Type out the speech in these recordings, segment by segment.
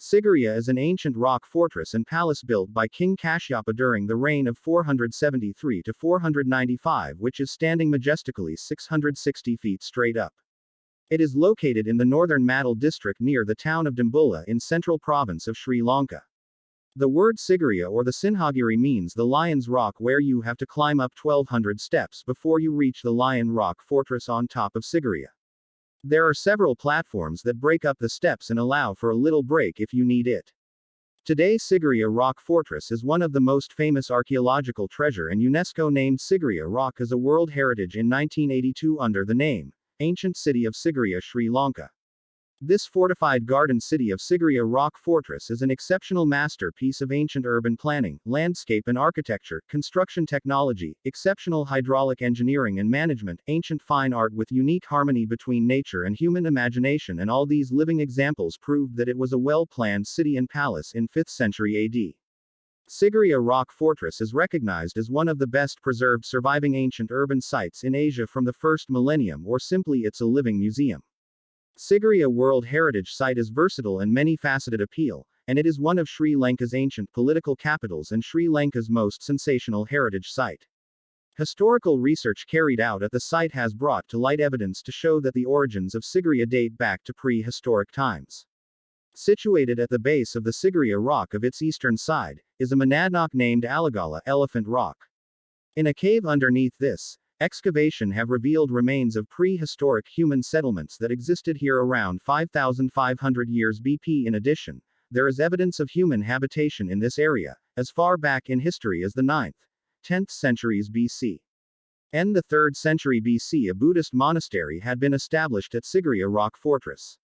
Sigiriya is an ancient rock fortress and palace built by King Kashyapa during the reign of 473 to 495, which is standing majestically 660 feet straight up. It is located in the northern Matale district near the town of Dambulla in central province of Sri Lanka. The word Sigiriya or the Sinhagiri means the Lion's Rock, where you have to climb up 1200 steps before you reach the Lion Rock fortress on top of Sigiriya. There are several platforms that break up the steps and allow for a little break if you need it. Today Sigiriya Rock Fortress is one of the most famous archaeological treasure, and UNESCO named Sigiriya Rock as a World Heritage in 1982 under the name, Ancient City of Sigiriya, Sri Lanka. This fortified garden city of Sigiriya Rock Fortress is an exceptional masterpiece of ancient urban planning, landscape and architecture, construction technology, exceptional hydraulic engineering and management, ancient fine art with unique harmony between nature and human imagination, and all these living examples proved that it was a well-planned city and palace in 5th century AD. Sigiriya Rock Fortress is recognized as one of the best preserved surviving ancient urban sites in Asia from the first millennium, or simply it's a living museum. Sigiriya World Heritage Site is versatile and many-faceted appeal, and it is one of Sri Lanka's ancient political capitals and Sri Lanka's most sensational heritage site. Historical research carried out at the site has brought to light evidence to show that the origins of Sigiriya date back to prehistoric times. Situated at the base of the Sigiriya Rock of its eastern side, is a monadnock named Alagala Elephant Rock. In a cave underneath this excavation have revealed remains of prehistoric human settlements that existed here around 5,500 years BP. In addition, there is evidence of human habitation in this area, as far back in history as the 9th, 10th centuries BC. In the 3rd century BC, a Buddhist monastery had been established at Sigiriya Rock Fortress.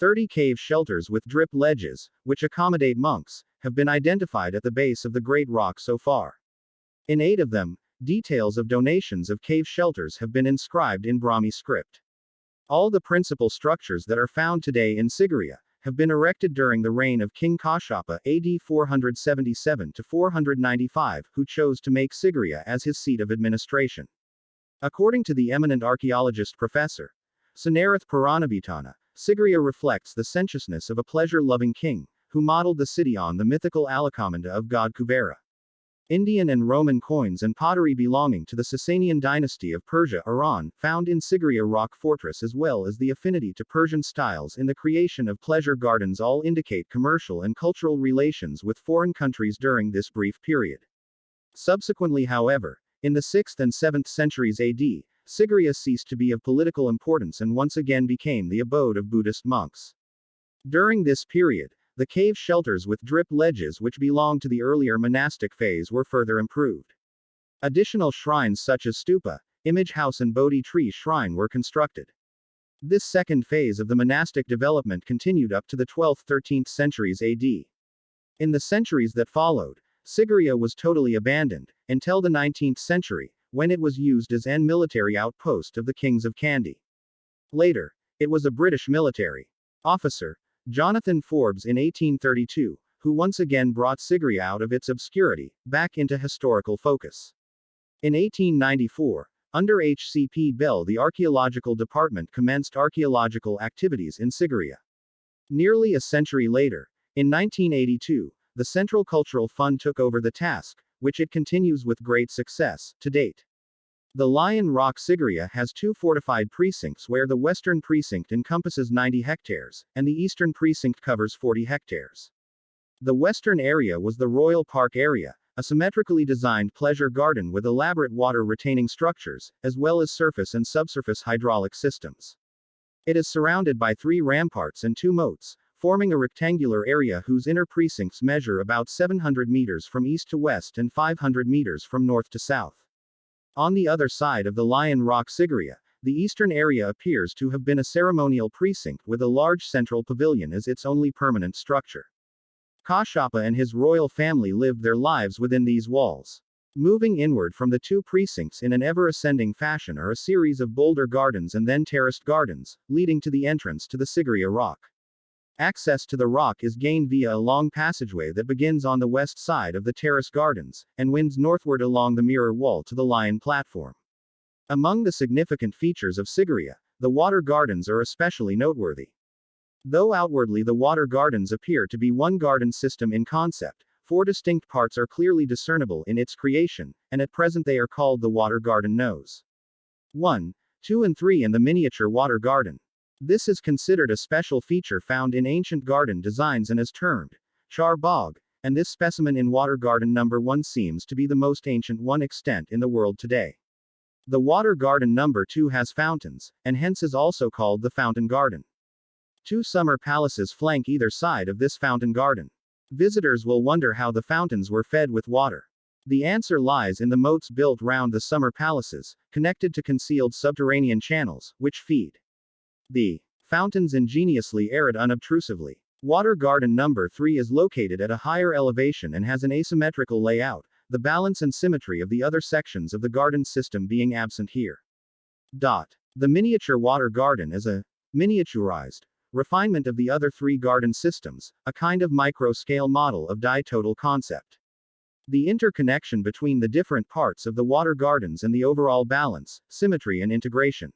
30 cave shelters with drip ledges, which accommodate monks, have been identified at the base of the Great Rock so far. In 8 of them, details of donations of cave shelters have been inscribed in Brahmi script. All the principal structures that are found today in Sigiriya have been erected during the reign of King Kashyapa AD 477 to 495, who chose to make Sigiriya as his seat of administration. According to the eminent archaeologist Professor Sanarath Puranavitana, Sigiriya reflects the sensuousness of a pleasure-loving king, who modeled the city on the mythical Alakamanda of god Kuvera. Indian and Roman coins and pottery belonging to the Sasanian dynasty of Persia, Iran, found in Sigiriya Rock Fortress, as well as the affinity to Persian styles in the creation of pleasure gardens, all indicate commercial and cultural relations with foreign countries during this brief period. Subsequently, however, in the 6th and 7th centuries AD, Sigiriya ceased to be of political importance and once again became the abode of Buddhist monks. During this period, the cave shelters with drip ledges which belonged to the earlier monastic phase were further improved. Additional shrines such as stupa, image house and Bodhi tree shrine were constructed. This second phase of the monastic development continued up to the 12th-13th centuries AD. In the centuries that followed, Sigiriya was totally abandoned, until the 19th century, when it was used as an military outpost of the kings of Kandy. Later, it was a British military officer, Jonathan Forbes, in 1832, who once again brought Sigiriya out of its obscurity, back into historical focus. In 1894, under H.C.P. Bell, the archaeological department commenced archaeological activities in Sigiriya. Nearly a century later, in 1982, the Central Cultural Fund took over the task, which it continues with great success to date. The Lion Rock Sigiriya has 2 fortified precincts, where the western precinct encompasses 90 hectares, and the eastern precinct covers 40 hectares. The western area was the Royal Park area, a symmetrically designed pleasure garden with elaborate water-retaining structures, as well as surface and subsurface hydraulic systems. It is surrounded by 3 ramparts and 2 moats, forming a rectangular area whose inner precincts measure about 700 meters from east to west and 500 meters from north to south. On the other side of the Lion Rock Sigiriya, the eastern area appears to have been a ceremonial precinct with a large central pavilion as its only permanent structure. Kashyapa and his royal family lived their lives within these walls. Moving inward from the 2 precincts in an ever-ascending fashion are a series of boulder gardens and then terraced gardens, leading to the entrance to the Sigiriya Rock. Access to the rock is gained via a long passageway that begins on the west side of the terrace gardens, and winds northward along the mirror wall to the lion platform. Among the significant features of Sigiriya, the water gardens are especially noteworthy. Though outwardly the water gardens appear to be one garden system in concept, four distinct parts are clearly discernible in its creation, and at present they are called the water garden nos. 1, 2 and 3 in the miniature water garden. This is considered a special feature found in ancient garden designs and is termed char bagh, and this specimen in water garden number 1 seems to be the most ancient one extant in the world today. The water garden number 2 has fountains, and hence is also called the fountain garden. 2 summer palaces flank either side of this fountain garden. Visitors will wonder how the fountains were fed with water. The answer lies in the moats built round the summer palaces, connected to concealed subterranean channels, which feed the fountains ingeniously arid unobtrusively. Water garden number 3 is located at a higher elevation and has an asymmetrical layout, the balance and symmetry of the other sections of the garden system being absent here. The miniature water garden is a miniaturized refinement of the other 3 garden systems, a kind of micro-scale model of di-total concept. The interconnection between the different parts of the water gardens and the overall balance, symmetry and integration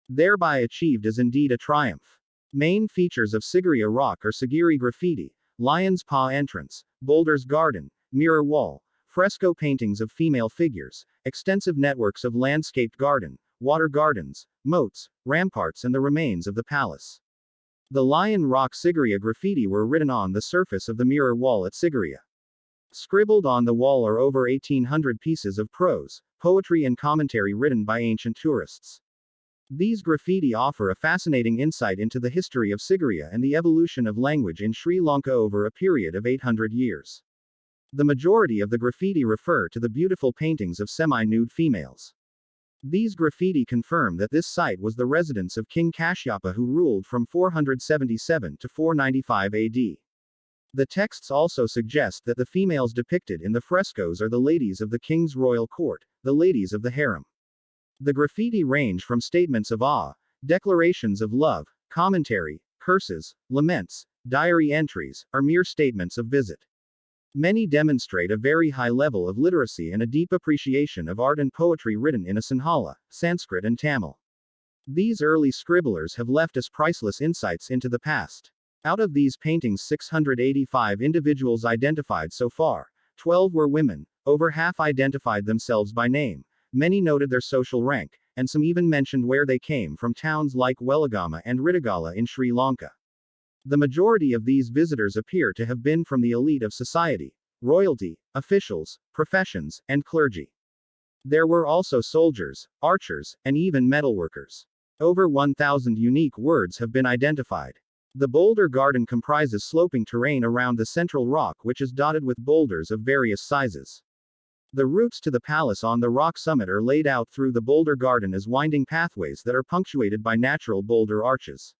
thereby achieved is indeed a triumph. Main features of Sigiriya rock are Sigiri graffiti, lion's paw entrance, boulder's garden, mirror wall, fresco paintings of female figures, extensive networks of landscaped garden, water gardens, moats, ramparts and the remains of the palace. The lion rock Sigiriya graffiti were written on the surface of the mirror wall at Sigiriya. Scribbled on the wall are over 1800 pieces of prose, poetry and commentary written by ancient tourists. These graffiti offer a fascinating insight into the history of Sigiriya and the evolution of language in Sri Lanka over a period of 800 years. The majority of the graffiti refer to the beautiful paintings of semi-nude females. These graffiti confirm that this site was the residence of King Kashyapa, who ruled from 477 to 495 AD. The texts also suggest that the females depicted in the frescoes are the ladies of the king's royal court, the ladies of the harem. The graffiti range from statements of awe, declarations of love, commentary, curses, laments, diary entries, or mere statements of visit. Many demonstrate a very high level of literacy and a deep appreciation of art and poetry written in a Sinhala, Sanskrit and Tamil. These early scribblers have left us priceless insights into the past. Out of these paintings, 685 individuals identified so far, 12 were women, over half identified themselves by name, many noted their social rank, and some even mentioned where they came from, towns like Welagama and Rittigala in Sri Lanka. The majority of these visitors appear to have been from the elite of society, royalty, officials, professions, and clergy. There were also soldiers, archers, and even metalworkers. Over 1,000 unique words have been identified. The boulder garden comprises sloping terrain around the central rock, which is dotted with boulders of various sizes. The routes to the palace on the rock summit are laid out through the boulder garden as winding pathways that are punctuated by natural boulder arches.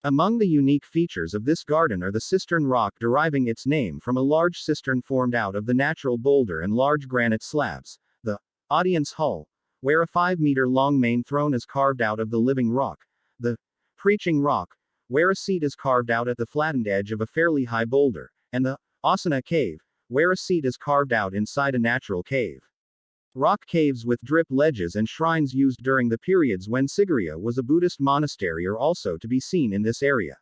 Among the unique features of this garden are the cistern rock, deriving its name from a large cistern formed out of the natural boulder, and large granite slabs, the audience hall, where a 5-meter-long main throne is carved out of the living rock, the preaching rock, where a seat is carved out at the flattened edge of a fairly high boulder, and the asana cave, where a seat is carved out inside a natural cave. Rock caves with drip ledges and shrines used during the periods when Sigiriya was a Buddhist monastery are also to be seen in this area.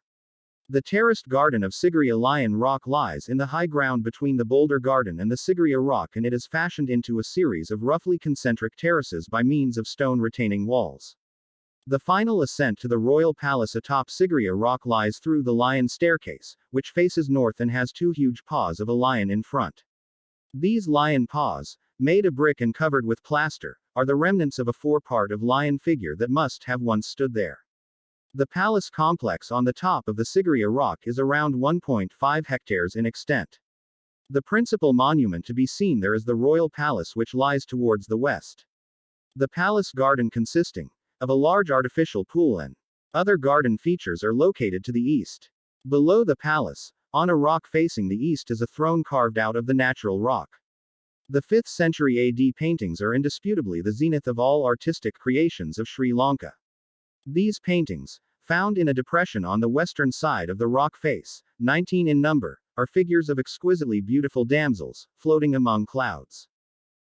The terraced garden of Sigiriya Lion Rock lies in the high ground between the boulder garden and the Sigiriya rock, and it is fashioned into a series of roughly concentric terraces by means of stone retaining walls. The final ascent to the royal palace atop Sigiriya rock lies through the lion staircase, which faces north and has 2 huge paws of a lion in front. These lion paws, made of brick and covered with plaster, are the remnants of a 4-part of lion figure that must have once stood there. The palace complex on the top of the Sigiriya rock is around 1.5 hectares in extent. The principal monument to be seen there is the royal palace, which lies towards the west. The palace garden, consisting of a large artificial pool and other garden features, are located to the east. Below the palace, on a rock facing the east, is a throne carved out of the natural rock. The 5th century AD paintings are indisputably the zenith of all artistic creations of Sri Lanka. These paintings, found in a depression on the western side of the rock face, 19 in number, are figures of exquisitely beautiful damsels, floating among clouds.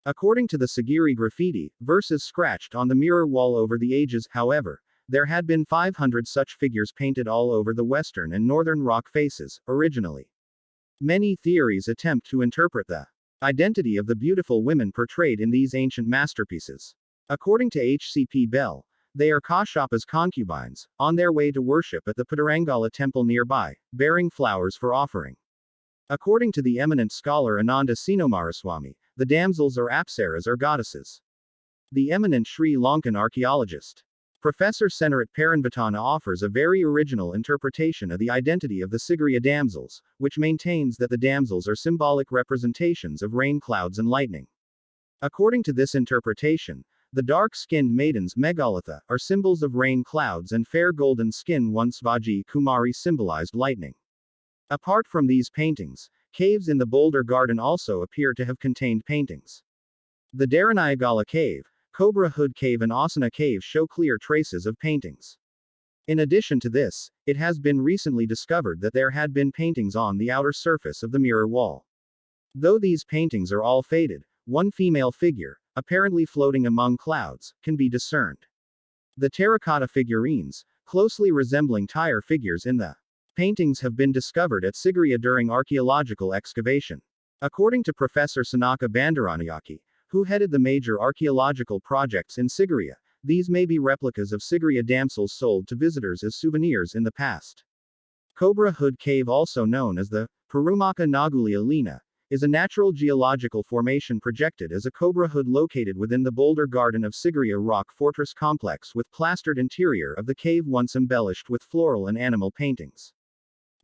According to the Sigiri graffiti, verses scratched on the mirror wall over the ages, however, there had been 500 such figures painted all over the western and northern rock faces, originally. Many theories attempt to interpret the identity of the beautiful women portrayed in these ancient masterpieces. According to H.C.P. Bell, they are Kashyapa's concubines, on their way to worship at the Padarangala temple nearby, bearing flowers for offering. According to the eminent scholar Ananda Sinomaraswamy, the damsels are apsaras or goddesses. The eminent Sri Lankan archaeologist, Professor Senarat Paranvatana offers a very original interpretation of the identity of the Sigiriya damsels, which maintains that the damsels are symbolic representations of rain clouds and lightning. According to this interpretation, the dark-skinned maidens Meghalatha are symbols of rain clouds and fair golden skin once Vaji Kumari symbolized lightning. Apart from these paintings, caves in the Boulder Garden also appear to have contained paintings. The Dharanayagala Cave, Cobra Hood Cave and Asana Cave show clear traces of paintings. In addition to this, it has been recently discovered that there had been paintings on the outer surface of the mirror wall. Though these paintings are all faded, one female figure, apparently floating among clouds, can be discerned. The terracotta figurines, closely resembling tire figures in the paintings, have been discovered at Sigiriya during archaeological excavation. According to Professor Sanaka Bandaranayake, who headed the major archaeological projects in Sigiriya, these may be replicas of Sigiriya damsels sold to visitors as souvenirs in the past. Cobra Hood Cave, also known as the Perumaka Naguli Alina, is a natural geological formation projected as a cobra hood located within the Boulder Garden of Sigiriya Rock Fortress Complex, with plastered interior of the cave once embellished with floral and animal paintings.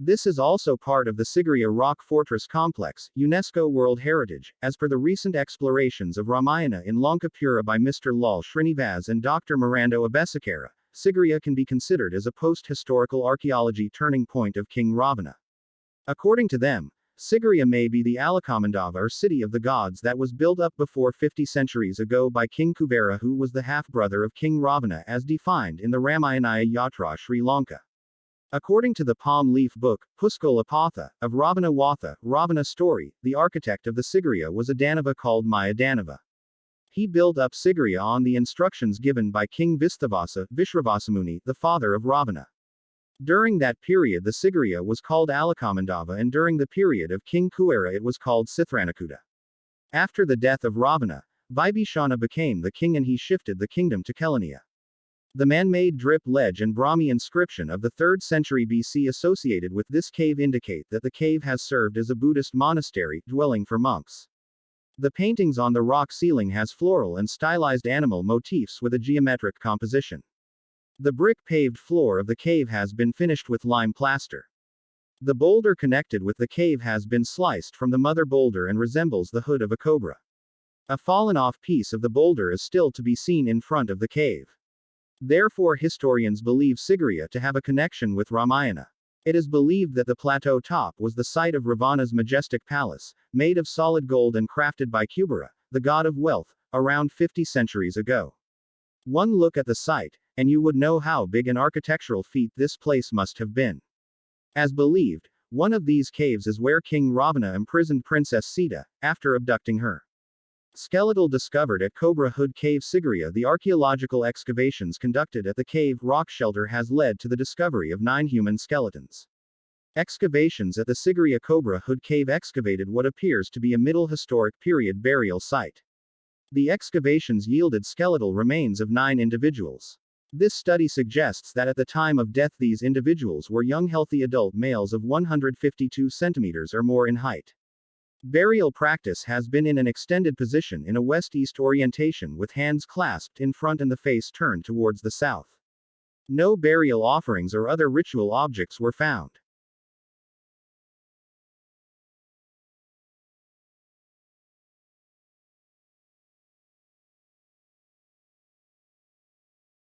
This is also part of the Sigiriya Rock Fortress Complex, UNESCO World Heritage, as per the recent explorations of Ramayana in Lankapura by Mr. Lal Srinivas and Dr. Mirando Abesekera. Sigiriya can be considered as a post-historical archaeology turning point of King Ravana. According to them, Sigiriya may be the Alakamandava or city of the gods that was built up before 50 centuries ago by King Kuvera, who was the half-brother of King Ravana as defined in the Ramayanaya Yatra Sri Lanka. According to the palm leaf book, Puskolapatha, of Ravana Watha, Ravana story, the architect of the Sigiriya was a Danava called Maya Danava. He built up Sigiriya on the instructions given by King Visthavasa, Vishwavasamuni, the father of Ravana. During that period the Sigiriya was called Alakamandava, and during the period of King Kuera it was called Sithranakuta. After the death of Ravana, Vibhishana became the king and he shifted the kingdom to Kelaniya. The man-made drip ledge and Brahmi inscription of the 3rd century BC associated with this cave indicate that the cave has served as a Buddhist monastery, dwelling for monks. The paintings on the rock ceiling has floral and stylized animal motifs with a geometric composition. The brick-paved floor of the cave has been finished with lime plaster. The boulder connected with the cave has been sliced from the mother boulder and resembles the hood of a cobra. A fallen-off piece of the boulder is still to be seen in front of the cave. Therefore historians believe Sigiriya to have a connection with Ramayana. It is believed that the plateau top was the site of Ravana's majestic palace, made of solid gold and crafted by Kubera, the god of wealth, around 50 centuries ago. One look at the site, and you would know how big an architectural feat this place must have been. As believed, one of these caves is where King Ravana imprisoned Princess Sita, after abducting her. Skeletal discovered at Cobra Hood Cave Sigiriya. The archaeological excavations conducted at the cave rock shelter has led to the discovery of 9 human skeletons. Excavations at the Sigiriya Cobra Hood Cave excavated what appears to be a Middle Historic period burial site. The excavations yielded skeletal remains of 9 individuals. This study suggests that at the time of death these individuals were young healthy adult males of 152 centimeters or more in height. Burial practice has been in an extended position in a west-east orientation with hands clasped in front and the face turned towards the south. No burial offerings or other ritual objects were found.